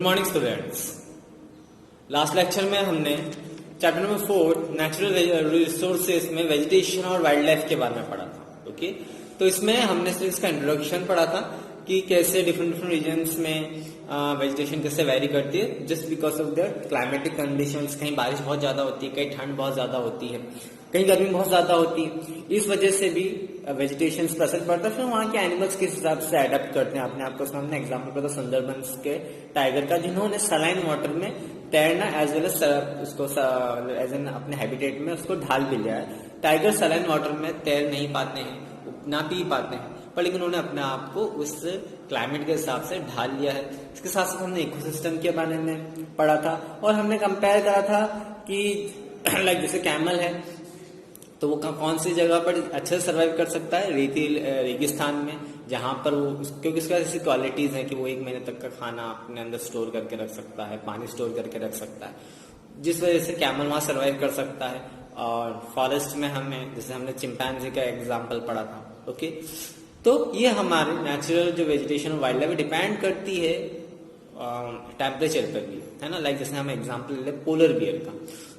Good morning students. Last lecture में हमने chapter number 4 natural resources में वेजिटेशन और वाइल्ड लाइफ के बारे में पढ़ा था। ओके, तो इसमें हमने सिर्फ इसका इंट्रोडक्शन पढ़ा था कि कैसे डिफरेंट रीजन्स में वेजिटेशन कैसे वेरी करती है just because of the climatic conditions. कहीं बारिश बहुत ज्यादा होती है, कहीं ठंड बहुत ज्यादा होती है, कहीं गर्मी बहुत ज्यादा होती है। इस वजह से भी वेजिटेशन पर असर पड़ता है। फिर वहाँ के एनिमल्स किस हिसाब से अडेप्ट करते हैं। अपने आपको सामने एग्जाम्पल पता सुंदरबंस के टाइगर का, जिन्होंने सलाइन वाटर में तैरना एज वेल एज उसको एज एन अपने हैबिटेट में उसको ढाल भी लिया है। टाइगर सलाइन वाटर में तैर नहीं पाते हैं, ना पी पाते हैं, पर लेकिन उन्होंने अपने आप को उस क्लाइमेट के हिसाब से ढाल लिया है। इसके साथ साथ हमने इकोसिस्टम के बारे में पढ़ा था और हमने कंपेयर करा था कि लाइक जैसे कैमल है तो वो कौन सी जगह पर अच्छे से सर्वाइव कर सकता है, रेगिस्तान में, जहां पर वो क्योंकि उसका ऐसी क्वालिटीज है कि वो 1 महीने तक का खाना अपने अंदर स्टोर करके रख सकता है, पानी स्टोर करके रख सकता है, जिस वजह से कैमल वहां सर्वाइव कर सकता है। और फॉरेस्ट में हमें जैसे हमने चिंपैंजी का एग्जाम्पल पढ़ा था। ओके, तो ये हमारे नेचुरल जो वेजिटेशन और वाइल्ड लाइफ डिपेंड करती है टेम्परेचर पर भी, है ना। लाइक जैसे हम एग्जाम्पल ले पोलर बियर का,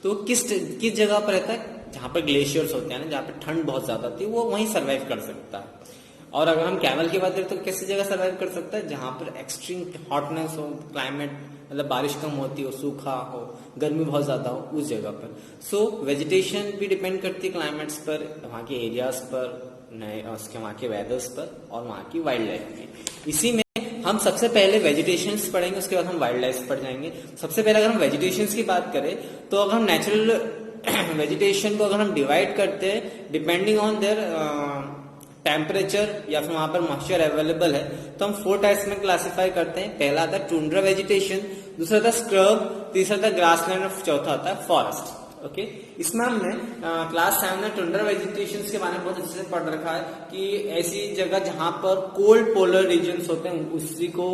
तो किस जगह पर रहता है, जहां पर ग्लेशियर्स होते हैं ना, जहां पर ठंड बहुत ज्यादा होती है, वो वहीं सर्वाइव कर सकता है। और अगर हम कैमल की बात करें तो कैसी जगह सर्वाइव कर सकता है, जहां पर एक्सट्रीम हॉटनेस हो, क्लाइमेट मतलब बारिश कम होती हो, सूखा हो, गर्मी बहुत ज्यादा हो, उस जगह पर। सो वेजिटेशन भी डिपेंड करती है क्लाइमेट्स पर, वहाँ के एरियाज पर, नए उसके वहाँ के वेदर्स पर और वहाँ की वाइल्ड लाइफ में। इसी में हम सबसे पहले वेजिटेशन पढ़ेंगे, उसके बाद हम वाइल्ड लाइफ पढ़ जाएंगे। सबसे पहले अगर हम वेजिटेशन की बात करें तो अगर हम नेचुरल वेजिटेशन को अगर हम डिवाइड करते हैं डिपेंडिंग ऑन देयर टेम्परेचर या फिर वहां पर मॉइस्चर अवेलेबल है, तो हम 4 टाइप्स में क्लासिफाई करते हैं। पहला आता है टुंड्रा वेजिटेशन, दूसरा था स्क्रब, तीसरा था ग्रासलैंड और चौथा आता है फॉरेस्ट। ओके, इसमें हमने क्लास 7 में टुंड्रा वेजिटेशन के बारे में बहुत अच्छे से पढ़ रखा है कि ऐसी जगह जहां पर कोल्ड पोलर रीजन्स होते हैं उसी को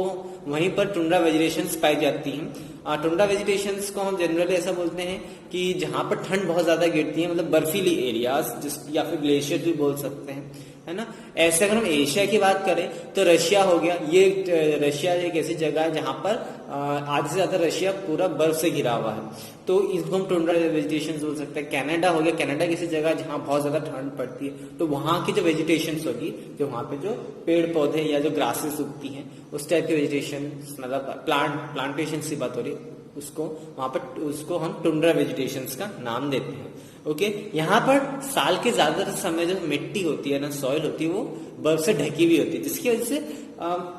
वहीं पर टुंड्रा वेजिटेशन पाई जाती हैं। टुंड्रा वेजिटेशन को हम जनरली ऐसा बोलते हैं कि जहां पर ठंड बहुत ज्यादा गिरती है, मतलब बर्फीली एरियाज, या फिर ग्लेशियर भी बोल सकते हैं, है ना। ऐसे अगर हम एशिया की बात करें तो रशिया हो गया। ये रशिया एक ऐसी जगह है जहां पर आधे से ज्यादा रशिया पूरा बर्फ से घिरा हुआ है, तो इसको हम टुंड्रा वेजिटेशन बोल सकते हैं। कनाडा हो गया, कनाडा किसी जगह जहां बहुत ज्यादा ठंड पड़ती है, तो वहां की जो वेजिटेशन होगी, जो वहां पे जो पेड़ पौधे या जो ग्रासेस उगती हैं, उस टाइप की वेजिटेशन, मतलब प्लांटेशन की बात हो रही है, उसको वहां पर उसको हम टुंड्रा वेजिटेशन का नाम देते हैं। ओके, यहाँ पर साल के ज्यादातर समय जो मिट्टी होती है ना, सॉइल होती है, वो बर्फ से ढकी हुई होती है, जिसकी वजह से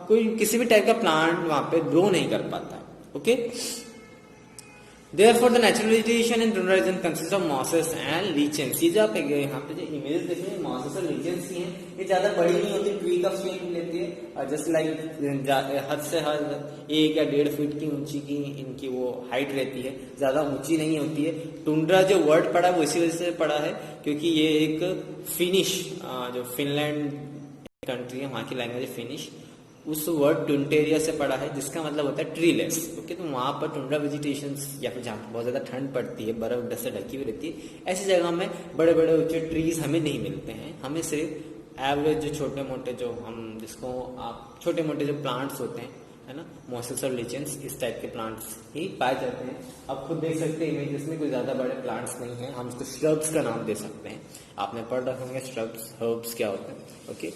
कोई किसी भी टाइप का प्लांट वहां पे ग्रो नहीं कर पाता। Okay, Therefore, the natural vegetation in tundra region consists of mosses and lichens। ये जो आप यहाँ पे जो इमेज देख रहे हैं mosses और lichens की हैं, ये ज्यादा बड़ी नहीं होती, ट्वीक ऑफ शेप लेती है, और जस्ट लाइक हद से हद 1 या 1.5 फीट की ऊंची की इनकी वो हाइट रहती है, ज्यादा ऊंची नहीं होती है। टुंड्रा जो वर्ड पड़ा है वो इसी वजह से पड़ा है क्योंकि ये एक फिनिश, जो फिनलैंड कंट्री है वहाँ की लैंग्वेज फिनिश, उस वर्ड टुंटेरिया से पड़ा है, जिसका मतलब होता है ट्रीलेस। ओके, तो वहां पर टुंड्रा वेजिटेशन या फिर जहाँ बहुत ज्यादा ठंड पड़ती है, बर्फ से ढकी हुई रहती है, ऐसी जगह में बड़े बड़े ऊंचे ट्रीज हमें नहीं मिलते हैं। हमें सिर्फ एवरेज जो छोटे मोटे जो हम जिसको आप छोटे मोटे जो प्लांट्स होते हैं, है ना, मॉसेस और लिचेंस, इस टाइप के प्लांट्स ही पाए जाते हैं। आप खुद देख सकते हैं इमेजेस में कोई ज्यादा बड़े प्लांट्स नहीं है, हम उसको श्रब्स का नाम दे सकते हैं। आपने पढ़ रखे होंगे श्रब्स, हर्ब्स क्या होते हैं। ओके,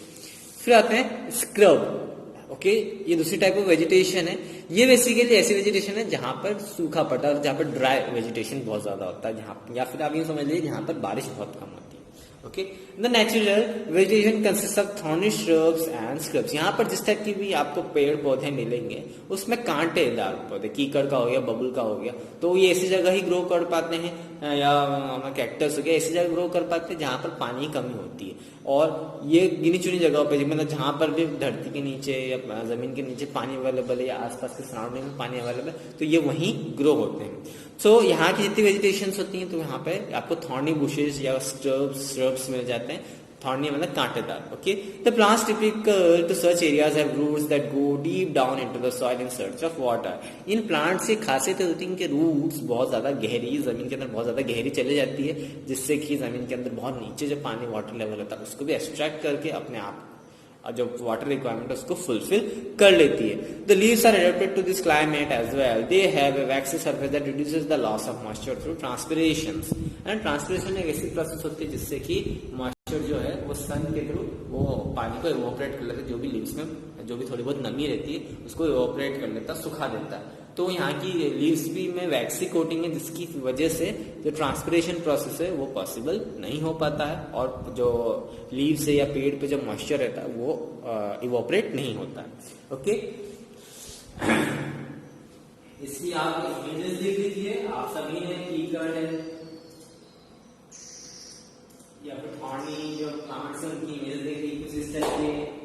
फिर आते हैं स्क्रब। ओके, ये दूसरी टाइप ऑफ वेजिटेशन है। ये बेसिकली ऐसी वेजिटेशन है जहां पर सूखा पड़ता है और जहां पर ड्राई वेजिटेशन बहुत ज्यादा होता है, जहां या फिर आप ये समझ लीजिए जहां पर बारिश बहुत कम होती है। Okay, the natural vegetation consist of thorny shrubs and scrubs. यहाँ पर जिस टाइप की भी आपको पेड़ पौधे मिलेंगे उसमें कांटेदार पौधे, कीकड़ का हो गया, बबुल का हो गया, तो ये ऐसी जगह ही ग्रो कर पाते हैं, या कैक्टस हो गया, ऐसी जगह ग्रो कर पाते हैं जहां पर पानी की कमी होती है। और ये गिनी चुनी जगहों पे, मतलब जहां पर भी धरती के नीचे या जमीन के नीचे पानी अवेलेबल है या आसपास के सराउंडिंग में पानी अवेलेबल है, तो ये वहीं ग्रो होते हैं। सो यहाँ की जितनी वेजिटेशन होती हैं, तो यहाँ पे आपको थॉर्नी बुशेस या श्रब्स मिल जाते हैं। थॉर्नी मतलब कांटेदार। Okay, the plants typical to such areas have roots that go deep down into the soil in search of water. इन प्लांट्स की खासियत होती है, इनके रूट्स बहुत ज्यादा गहरी, जमीन के अंदर बहुत ज्यादा गहरी चली जाती है, जिससे कि जमीन के अंदर बहुत नीचे जो पानी वाटर लेवल होता है उसको भी एक्सट्रैक्ट करके अपने आप जो वाटर रिक्वायरमेंट है उसको फुलफिल कर लेती है। The leaves are adapted to this climate as well, they have a waxy surface that reduces the loss of moisture through transpiration. And transpiration एक ऐसी प्रोसेस होती है जिससे कि मॉइस्चर जो है वो सन के थ्रू वो पानी को इवोपरेट कर लेता है, जो भी लीव्स में जो भी थोड़ी बहुत नमी रहती है उसको इवोपरेट कर लेता है, सुखा देता है। तो यहाँ की लीव्स भी में वैक्सी कोटिंग है जिसकी वजह से जो ट्रांसपिरेशन प्रोसेस है वो पॉसिबल नहीं हो पाता है और जो लीव्स है या पेड़ पे जो मॉइस्चर रहता है वो इवोपरेट नहीं होता है। ओके, इसकी आप इमेजेस देख लीजिए, आप सभी ने या फिर थॉर्नी जो प्लांट्स हैं उनकी इमेजेस देख लीजिए। कुछ इस तरह के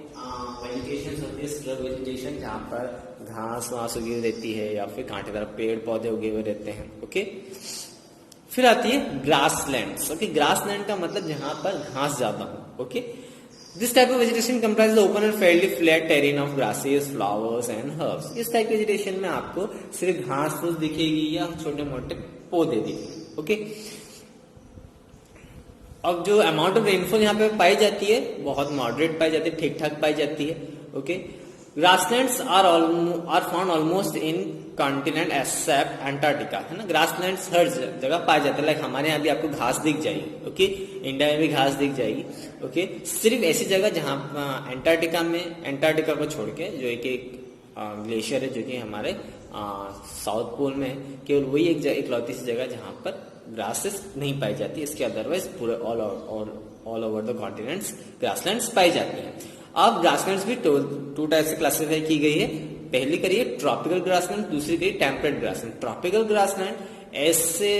वेजिटेशन होती है, स्क्रब वेजिटेशन, जहाँ पर घास वास उगी रहती है या फिर कांटेदार पेड़ पौधे उगे हुए रहते हैं। ओके, फिर आती है ग्रासलैंड्स। ओके, ग्रासलैंड का मतलब जहां पर घास ज्यादा हो। Okay, this type of vegetation comprise the open and Fairlie flat terrain of grasses, flowers and herbs. इस टाइप वेजिटेशन में आपको सिर्फ घास फूस दिखेगी या छोटे मोटे पौधे दिखेंगे। ओके, अब जो अमाउंट ऑफ रेनफॉल यहाँ पे पाई जाती है बहुत मॉडरेट पाई जाती है, ठीक ठाक पाई जाती है। Okay, grasslands are found almost in continent except Antarctica, है ना। ग्रासलैंड्स हर जगह पाए जाते हैं, लाइक हमारे यहाँ भी आपको घास दिख जाएगी। ओके, इंडिया में भी घास दिख जाएगी। ओके, सिर्फ ऐसी जगह जहाँ अंटार्कटिका को छोड़ के जो एक ग्लेशियर है जो कि हमारे साउथ पोल में, केवल वही एक लौती सी जगह जहाँ पर ग्रासेस नहीं पाई जाती। इसके अदरवाइज पूरे all over the continents grasslands पाई जाती हैं। अब ग्रासलैंड्स भी टू टाइप से क्लासिफाई की गई है। पहली करिए ट्रॉपिकल ग्रासलैंड, दूसरी करिए टेम्परेट ग्रासलैंड। ट्रॉपिकल ग्रासलैंड ऐसे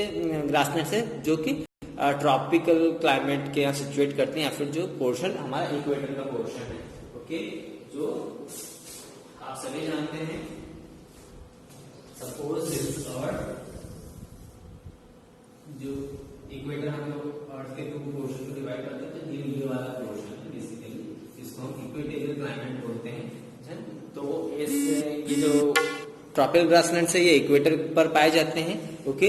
ग्रासलैंड है जो कि ट्रॉपिकल क्लाइमेट के यहाँ सिचुएट करते हैं या फिर जो पोर्शन हमारा इक्वेटर का पोर्शन है। ओके, जो आप सभी जानते हैं, सपोज दिस अर्थ, जो इक्वेटर हम लोग अर्थ के 2 पोर्शन को डिवाइड करते हैं, तो ये वाला पोर्शन है बेसिकली, इसको हम इक्वेटोरियल क्लाइमेट बोलते हैं। तो ये जो ट्रॉपिकल ग्रासलैंड्स है ये इक्वेटर पर पाए जाते हैं। ओके,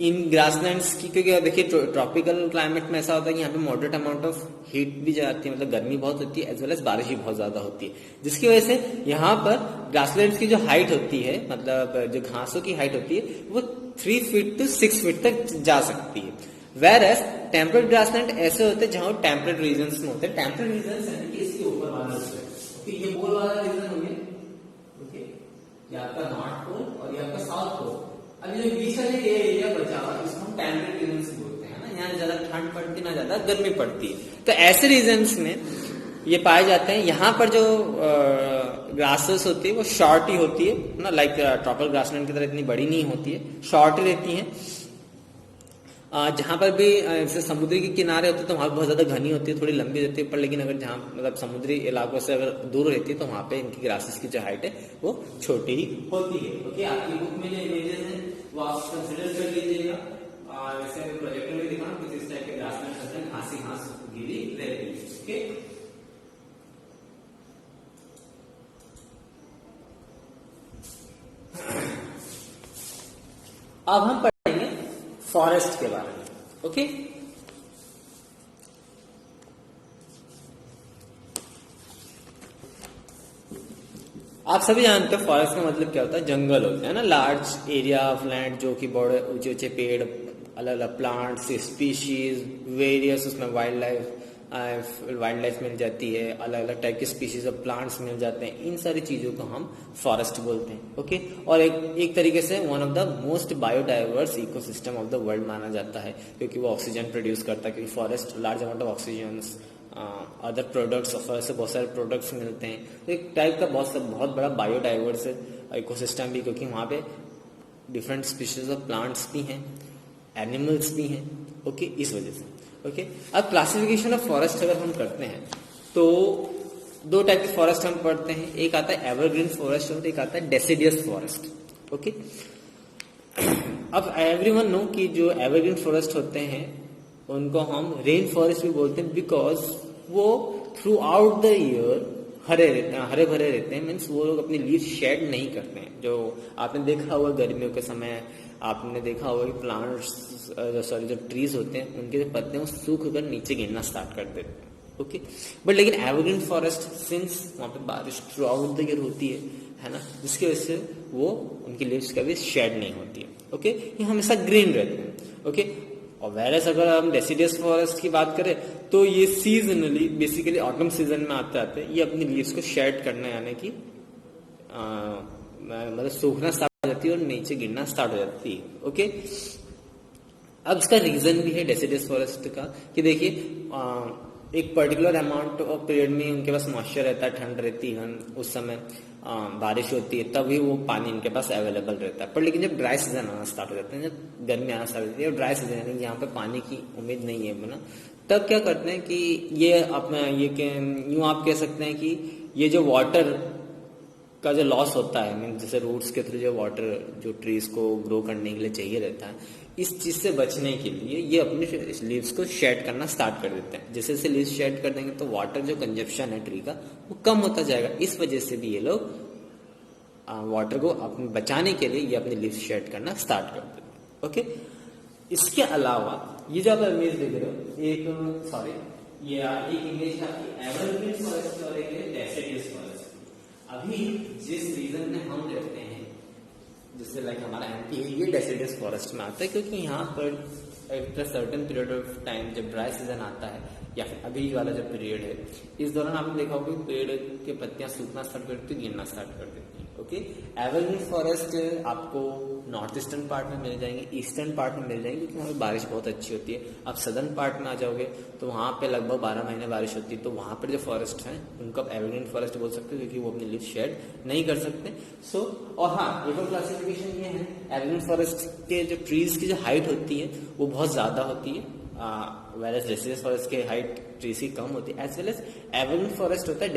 इन ग्रासलैंड्स की क्योंकि देखिए ट्रॉपिकल क्लाइमेट में ऐसा होता है कि यहाँ पे मॉडरेट अमाउंट ऑफ हीट भी जाती है, मतलब गर्मी बहुत होती है, एज वेल एज बारिश भी बहुत ज्यादा होती है, जिसकी वजह से यहाँ पर ग्रासलैंड्स की जो हाइट होती है, मतलब जो घासों की हाइट होती है वो 3 फीट to 6 फीट तक जा सकती है। वेयर एज टेम्परेट ग्रासलैंड ऐसे होते हैं जहां टेम्परेट रीजन में होते हैं। टेम्परेट रीजन यानी कि इसके ऊपर वाला रीजन, ओके, ये पोल वाला रीजन हो गया। ओके, ये आपका नॉर्थ पोल और ये आपका साउथ पोल। अब ये बीच वाले एरिया बचा हुआ इसको हम टेम्परेट रीजन बोलते हैं ना। यहाँ ज्यादा ठंड पड़ती ना ज्यादा गर्मी पड़ती है, तो ऐसे रीजन में ये पाए जाते हैं। यहाँ पर जो ग्रासेस होती है वो शॉर्ट ही होती है ना, लाइक ट्रॉपिकल ग्रासलैंड की तरह इतनी बड़ी नहीं होती है, शॉर्ट ही रहती हैं। जहां पर भी जैसे समुद्री के किनारे होते हैं तो वहां बहुत ज्यादा घनी होती है, थोड़ी लंबी रहती है, पर लेकिन अगर जहां मतलब समुद्री इलाकों से अगर दूर रहती है तो वहां पे इनकी ग्रासेस की जो हाइट है वो छोटी ही होती है। ओके, आपकी बुक में जो इमेजेस हैं वो आप कंसिडर कर लीजिएगा। वैसे प्रोजेक्टर में दिखाना कुछ इस टाइप के ग्रासलैंड होते हैं, घास ही घास गिरी रहती है। ओके, अब हम पढ़ेंगे फॉरेस्ट के बारे में। ओके, आप सभी जानते हो फॉरेस्ट का मतलब क्या होता है, जंगल होता है ना, लार्ज एरिया ऑफ लैंड जो कि बड़े ऊंचे ऊंचे पेड़, अलग अलग प्लांट्स, स्पीशीज, वेरियस उसमें वाइल्ड लाइफ मिल जाती है, अलग अलग टाइप के स्पीशीज ऑफ प्लांट्स मिल जाते हैं, इन सारी चीजों को हम फॉरेस्ट बोलते हैं। ओके, और एक तरीके से one of the most biodiverse ecosystem of the world माना जाता है, क्योंकि वो ऑक्सीजन प्रोड्यूस करता है, क्योंकि forest large amount of oxygen, other products से बहुत सारे प्रोडक्ट्स मिलते हैं। तो एक टाइप का बहुत बड़ा बायोडाइवर्स इकोसिस्टम भी, क्योंकि वहां पे डिफरेंट स्पीशीज ऑफ प्लांट्स भी हैं, एनिमल्स भी हैं। ओके, इस वजह से। ओके, अब क्लासिफिकेशन ऑफ फॉरेस्ट अगर हम करते हैं तो 2 टाइप के फॉरेस्ट हम पढ़ते हैं, एक आता है एवरग्रीन फॉरेस्ट और एक आता है डेसिडियस फॉरेस्ट। ओके, अब एवरीवन नो कि जो एवरग्रीन फॉरेस्ट होते हैं उनको हम रेन फॉरेस्ट भी बोलते हैं, बिकॉज वो थ्रू आउट द ईयर हरे भरे रहते हैं, मीन्स वो लोग अपनी लीव शेड नहीं करते हैं। जो आपने देखा हुआ गर्मियों के समय आपने देखा होगा कि प्लांट्स जो ट्रीज होते हैं उनके जो पत्ते वो सूख कर नीचे गिरना स्टार्ट कर देते हैं। ओके। बट लेकिन एवरग्रीन फॉरेस्ट सिंस वहां पे बारिश थ्रू आउट द ईयर होती है ना, जिसकी वजह से वो उनकी लीव्स कभी शेड नहीं होती है। ओके, ये हमेशा ग्रीन रहते हैं। ओके, और वैरस अगर हम डेसिडियस फॉरेस्ट की बात करें तो ये सीजनली बेसिकली ऑटम सीजन में आते आते ये अपनी लीव्स को शेड करने यानी कि मतलब सूखना स्टार्ट हो जाती है और नीचे गिरना स्टार्ट हो जाती है। ओके, अब इसका रीजन भी है डेसिडियस फॉरेस्ट का कि देखिए एक पर्टिकुलर अमाउंट ऑफ पीरियड में उनके पास मॉइस्चर रहता है, ठंड रहती है, उस समय बारिश होती है, तभी वो पानी इनके पास अवेलेबल रहता है। पर लेकिन जब ड्राई सीजन आना स्टार्ट हो जाते हैं, जब गर्मी आना स्टार्ट हो जाती है, ड्राई सीजन यानी यहाँ पे पानी की उम्मीद नहीं है बना, तब क्या करते हैं कि ये अपना ये यूं आप कह सकते हैं कि ये जो वाटर का जो लॉस होता है, मीन जैसे रूट्स के थ्रू जो वाटर जो ट्रीज को ग्रो करने के लिए चाहिए रहता है, इस चीज से बचने के लिए ये अपने लीव्स को शेड करना स्टार्ट कर देते हैं। जैसे जैसे लीव्स शेड कर देंगे तो वाटर जो कंजप्शन है ट्री का वो कम होता जाएगा। इस वजह से भी ये लोग वाटर को अपने बचाने के लिए ये अपने लीव्स शेड करना स्टार्ट कर देते हैं। ओके, इसके अलावा ये जो आप इमेज देख रहे हो, ये एक इमेज है आपकी एवरग्रीन फॉरेस्ट और एक डेसिडियस फॉरेस्ट। अभी जिस रीजन में हम रहते हैं, जैसे लाइक हमारा एमपी है, ये डेसिडियस फॉरेस्ट में आता है क्योंकि यहाँ पर after certain period of time जब ड्राई सीजन आता है या फिर अभी वाला जो पीरियड है, इस दौरान आपने देखा होगा पेड़ के पत्तियां सूखना स्टार्ट करती है, गिरना स्टार्ट कर देती है। ओके, एवरग्रीन फॉरेस्ट आपको नॉर्थ ईस्टर्न पार्ट में मिल जाएंगे, ईस्टर्न पार्ट में मिल जाएंगे क्योंकि वहाँ पे बारिश बहुत अच्छी होती है। आप सदर्न पार्ट में आ जाओगे तो वहाँ पे लगभग 12 महीने बारिश होती है, तो वहाँ पर जो फॉरेस्ट है उनको आप एवरग्रीन फॉरेस्ट बोल सकते हो क्योंकि वो अपनी लीव शेड नहीं कर सकते। सो और हाँ, एक और क्लासिफिकेशन ये है, एवरग्रीन फॉरेस्ट के जो ट्रीज की जो हाइट होती है वो बहुत ज्यादा होती है, वेरस डेसिडियस फॉरेस्ट की हाइट ट्रीज की कम होती है। As well as evergreen forest होता है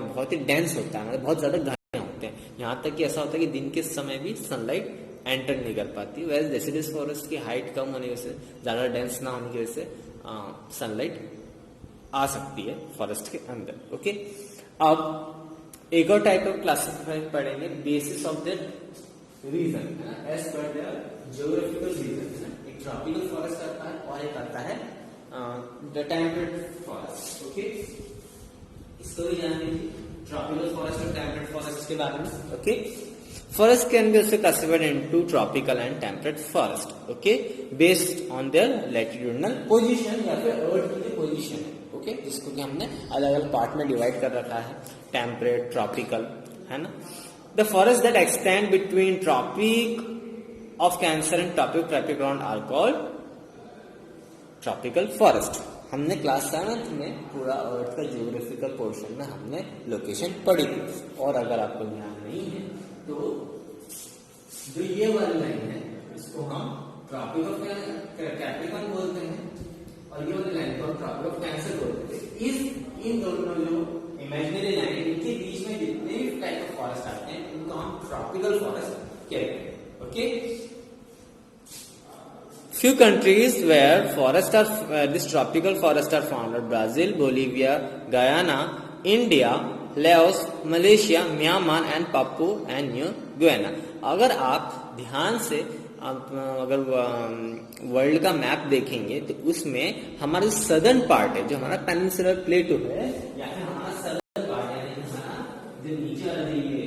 बहुत ही डेंस होता है, मतलब बहुत ज्यादा घने होते हैं, यहाँ तक कि ऐसा होता है कि दिन के समय भी सनलाइट एंटर नहीं कर पाती। वेरस डेसिडियस फॉरेस्ट की हाइट कम होने की वजह से, ज्यादा डेंस ना होने की वजह से सनलाइट आ सकती है फॉरेस्ट के अंदर। ओके, अब एक और टाइप ऑफ क्लासिफाई पढ़ेंगे basis of the region, as per the geographical region. एक ट्रॉपिकल फॉरेस्ट आता है और एक आता है द टेम्परेट फॉरेस्ट। ओके, इसको भी जान लीजिए, ट्रॉपिकल फॉरेस्ट और टेम्परेट फॉरेस्ट के बारे में। Okay, forest can be also classified into tropical and temperate forest. Okay, based on their latitudinal position या फिर अर्थ की पोजीशन है। ओके, जिसको कि हमने अलग अलग पार्ट में डिवाइड कर रखा है, टेम्परेट, ट्रॉपिकल, है ना। The forest that extend between tropic of Cancer and tropic ground are called tropical forest. हमने क्लास 7 में पूरा अर्थ का जियोग्राफिकल पोर्शन में हमने लोकेशन पढ़ी थी, और अगर आपको ध्यान नहीं है तो जो ये वाली लाइन है इसको हम ट्रॉपिक ऑफ कैप्रिकॉर्न बोलते हैं और ये वाली लाइन को ट्रॉपिक ऑफ कैंसर बोलते हैं। इन दोनों जो इमेजिनरी लाइन इनके बीच में जितने भी टाइप ऑफ फॉरेस्ट आते हैं उनको हम ट्रॉपिकल फॉरेस्ट कहते हैं। Okay, few countries where this tropical forests are found: Brazil, Bolivia, Guyana, India, Laos, Malaysia, Myanmar and Papua and New Guinea। अगर आप ध्यान से अगर वर्ल्ड का मैप देखेंगे तो उसमें हमारा सदर्न पार्ट है, जो हमारा पेनिनसुलर प्लेटो है, या फिर हमारा सदर्न पार्ट यानी हमारा जो नीचे वाला ये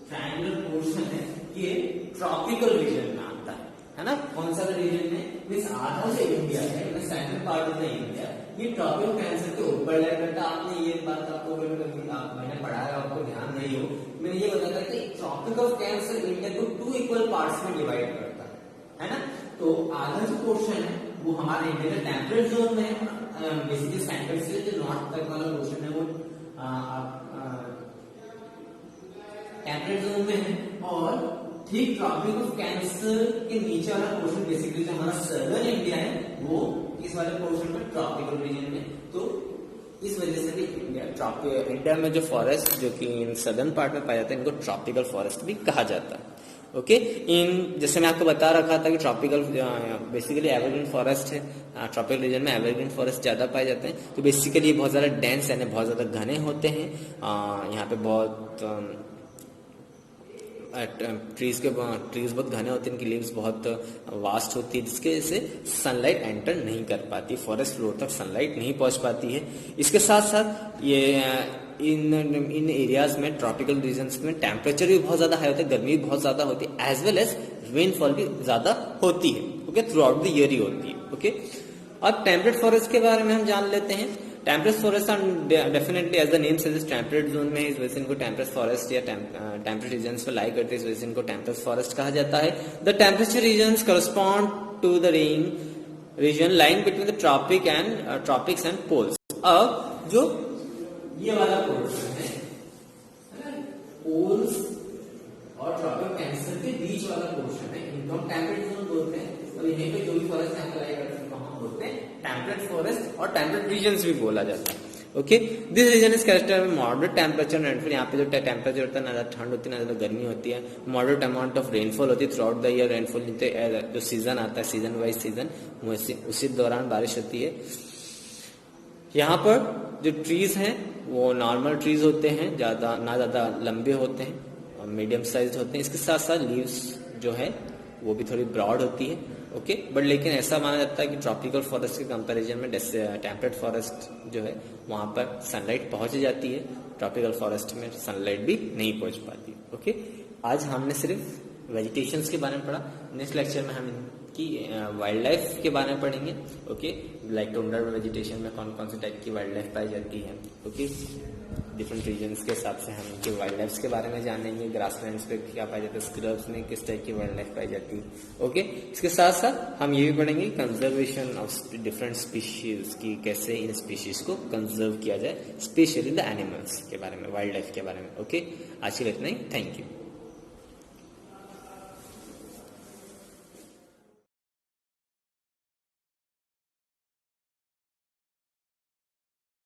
ट्रायंगुलर पोर्शन है, ये ट्रॉपिकल रीजन में आता है ना। कौन सा रीजन में, मींस आधा जो इंडिया है, central part of the India, ये ट्रॉपिकल कैंसर के ऊपर लाया करता। आपने ये बात आपको मैंने पढ़ाया, आपको ध्यान नहीं हो, मैंने ये बताया था कि ट्रॉपिकल कैंसर इंडिया को 2 इक्वल पार्ट्स में डिवाइड करता है ना। तो आधा जो पोर्शन है वो हमारे इंडिया का टेम्परेट जोन में है, बेसिकली सेंटर से जो नॉर्थ तक वाला पोर्शन है वो टेम्परेट जोन में है, और ठीक ट्रॉपिक ऑफ कैंसर के नीचे वाला पोर्शन बेसिकली जो हमारा सदर्न इंडिया है वो इस वाले पोर्शन में ट्रॉपिकल रीजन में। तो इस वजह से भी इंडिया में जो फॉरेस्ट जो कि इन सदर्न पार्ट में पाया जाता है, इनको ट्रॉपिकल फॉरेस्ट भी कहा जाता है। ओके, इन जैसे मैं आपको बता रखा था कि ट्रॉपिकल बेसिकली एवरग्रीन फॉरेस्ट है, ट्रॉपिकल रीजन में एवरग्रीन फॉरेस्ट ज्यादा पाए जाते हैं। तो बेसिकली ये बहुत ज्यादा डेंस यानी बहुत ज्यादा घने होते हैं, यहाँ पे बहुत ट्रीज बहुत घने होते हैं, इनकी लीव्स बहुत वास्ट होती है, जिसके वजह से सनलाइट एंटर नहीं कर पाती, फॉरेस्ट फ्लोर तक सनलाइट नहीं पहुंच पाती है। इसके साथ साथ ये इन एरियाज में, ट्रॉपिकल रीजन्स में टेम्परेचर भी बहुत ज्यादा हाई होता है, गर्मी भी बहुत ज्यादा होती है, एज वेल एज रेनफॉल भी ज्यादा होती है। Okay, throughout the year ही होती है। ओके, अब टेम्परेट फॉरेस्ट के बारे में हम जान लेते हैं। Temperate forest are definitely, as the name says, temperate zone में, इस वजह से इनको टेम्परेट फॉरेस्ट या टेम्परेट रीजन्स पर लाई करते हैं, इस वजह से इनको टेम्परेट फॉरेस्ट कहा जाता है। The temperature regions correspond to the region line between the tropics and poles. अब जो ये वाला पोर्शन है, पोल्स और ट्रॉपिक कैंसर के बीच वाला पोर्शन है, इनको हम टेम्परेट जोन बोलते हैं। और यहीं पे जो भी फॉरेस्ट लाई करते हैं हम बोलते हैं टेम्परेट फॉरेस्ट, और टेम्परेट रीजन्स भी बोला जाता है। Okay, this region is characterized by moderate temperature and फिर यहाँ पे जो टेम्परेचर होता है, ना ज्यादा ठंड होती है ना ज्यादा गर्मी होती है, मॉडरेट अमाउंट ऑफ रेनफॉल होती है through out the year. Rainfall जो सीजन आता है, सीजन वाइज सीजन, उसी दौरान बारिश होती है। यहाँ पर जो ट्रीज हैं वो नॉर्मल ट्रीज होते हैं, ना ज्यादा लंबे होते हैं और मीडियम साइज होते हैं। इसके साथ साथ लीव्स जो है वो भी थोड़ी ब्रॉड होती है। ओके, बट लेकिन ऐसा माना जाता है कि ट्रॉपिकल फॉरेस्ट के कंपैरिजन में टेम्परेट फॉरेस्ट जो है वहां पर सनलाइट पहुंच जाती है, ट्रॉपिकल फॉरेस्ट में सनलाइट भी नहीं पहुंच पाती। ओके, आज हमने सिर्फ वेजिटेशंस के बारे में पढ़ा। नेक्स्ट लेक्चर में हम इनकी वाइल्ड लाइफ के बारे में पढ़ेंगे। ओके, लाइक टुंड्रा वेजिटेशन में कौन कौन से टाइप की वाइल्ड लाइफ पाई जाती है। ओके, डिफरेंट रीजन्स के हिसाब से हम इनके वाइल्ड लाइफ के बारे में जानेंगे। ग्रासलैंड्स पे क्या पाया जाता है, स्क्रब्स में किस टाइप की वाइल्ड लाइफ पाई जाती है। ओके, इसके साथ साथ हम ये भी पढ़ेंगे कंजर्वेशन ऑफ डिफरेंट स्पीशीज की, कैसे इन स्पीशीज को कंजर्व किया जाए, स्पेशली द एनिमल्स के बारे में, वाइल्ड लाइफ के बारे में। ओके, आज के लिए इतना ही। Thank you.